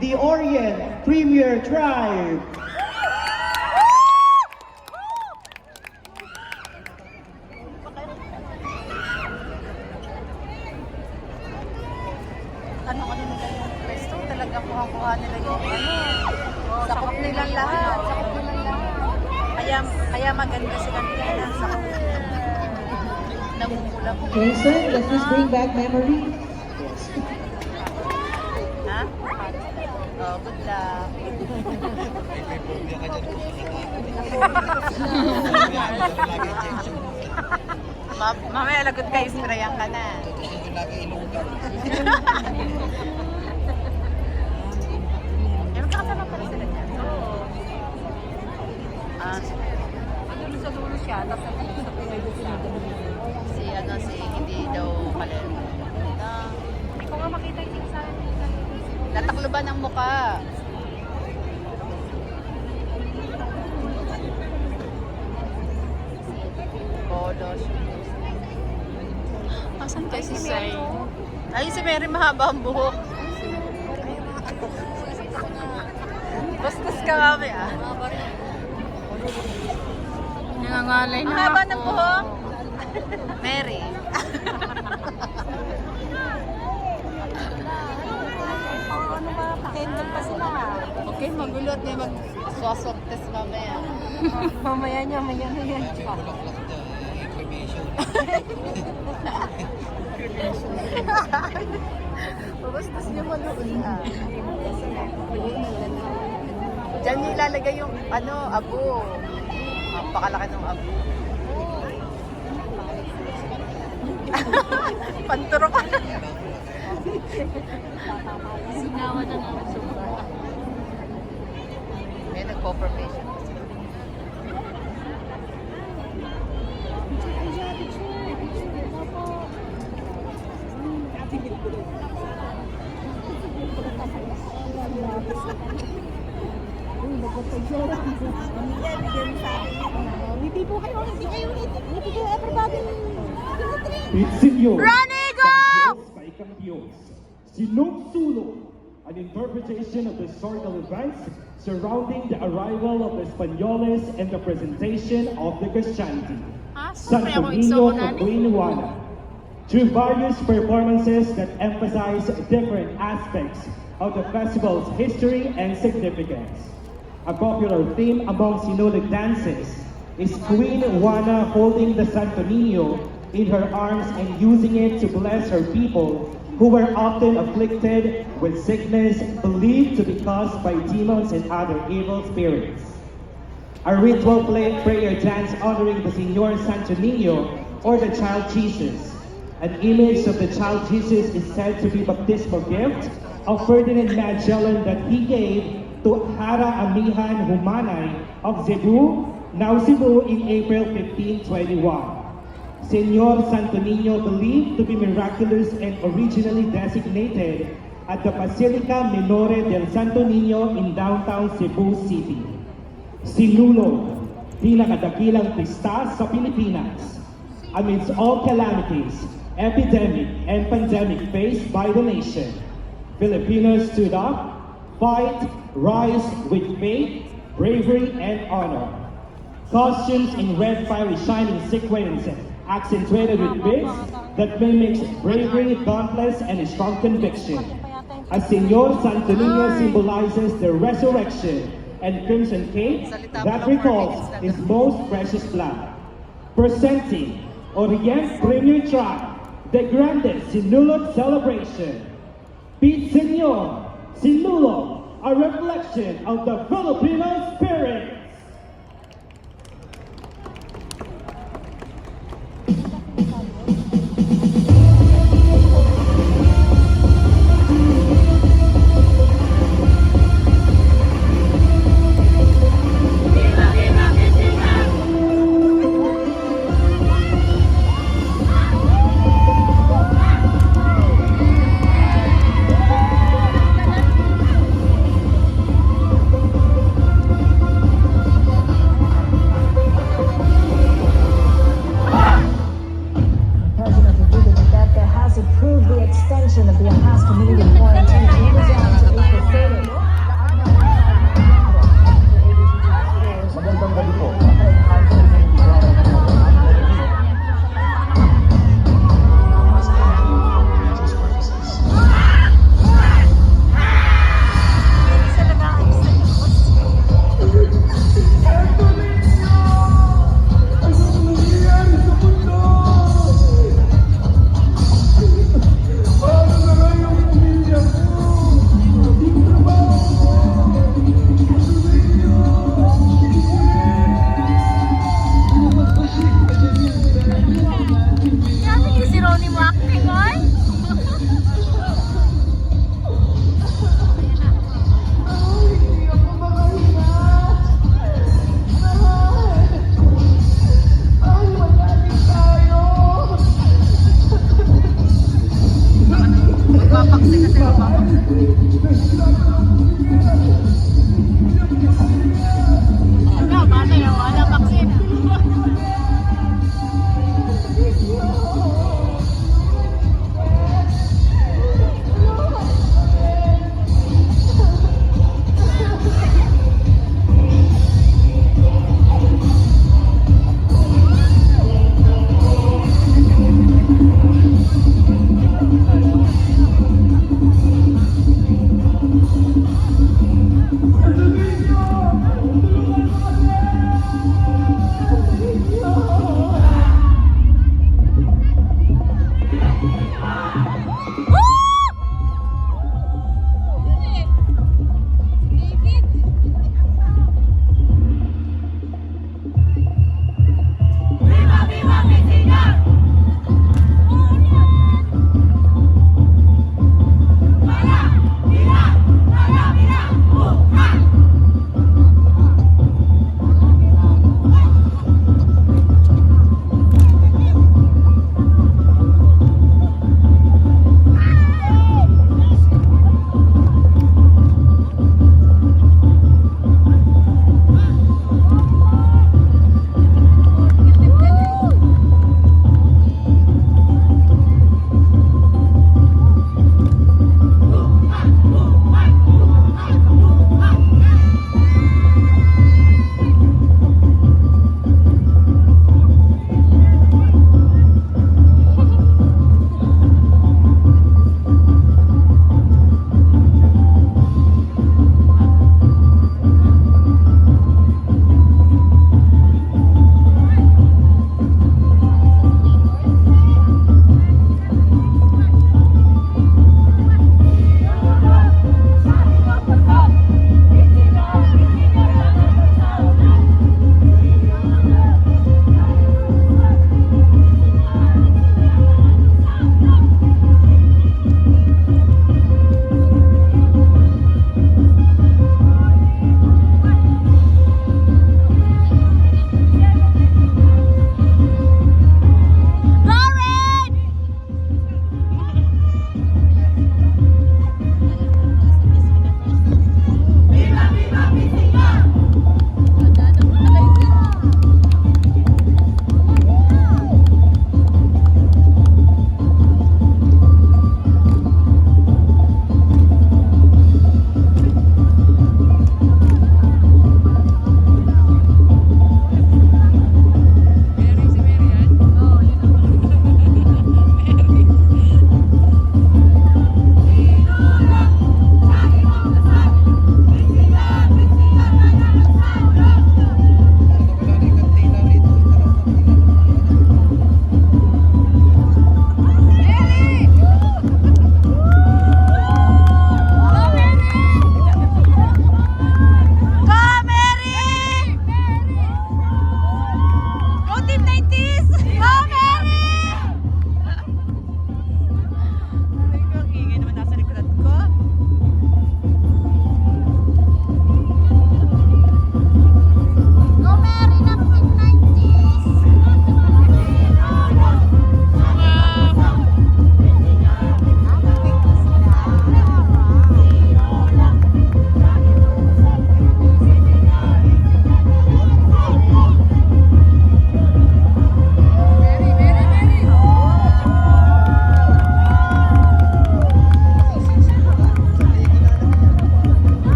the Orient Premier Tribe. Ano nila yung pwesto, talagang kuha nila yung sakop nila lahat. Kaya maganda sila nila, sakop namumula po. Jason, does this bring back memories? Ha? Oh, good luck. Mamaya lagot kayo, sprayan ka na. Magkakasama pala sila dyan. Doon sa dulo siya, tapos sa pinag si hindi daw pala. Hindi ko nga makita yung sa natakloban ng muka. Polos. Asan kayo si Sai? Ay, si Mary mahaba ang buhok. Bastos ka kami ah. Nangangalay na Mahaba ako. ng buhok. Mary. Tendon pa sila. Okay, magulo at may mag-swaswag test mamaya. Mamaya niya, maya na yan. Babastos niyo manood ah. Diyan niyo ilalagay yung abo. Napakalaki ng abo. Panturo ka. Sinawa na nga sobra. May nagpo-formation. Hindi po kayo, hindi kayo everybody. Senyor. Ranigo! By Campios. Sinugsulong, an interpretation of the historical events surrounding the arrival of the Españoles and the presentation of the Christianity. Santo Niño of Queen Juana. Through various performances that emphasize different aspects of the festival's history and significance. A popular theme among Sinulog dances is Queen Juana holding the Santo Niño in her arms and using it to bless her people who were often afflicted with sickness believed to be caused by demons and other evil spirits. A ritual prayer dance honoring the Señor Santo Niño or the Child Jesus. An image of the Child Jesus is said to be baptismal gift of Ferdinand Magellan that he gave to Hara Amihan Humanay of Cebu, now Cebu, in April 1521. Señor Santo Niño believed to be miraculous and originally designated at the Basilica Minore del Santo Niño in downtown Cebu City. Sinulog, pinakadakilang pista sa Pilipinas. Amidst all calamities, epidemic and pandemic faced by the nation, Filipinos stood up, fight, rise with faith, bravery, and honor. Costumes in red fiery shining sequins accentuated with beads that mimics bravery, dauntless, and a strong conviction. As Señor Santo Niño symbolizes the resurrection and crimson cape that recalls his most precious blood. Presenting Orient Premier Tribe, the grandest Sinulog celebration. Beat Señor, Sinulog, a reflection of the Filipino spirit.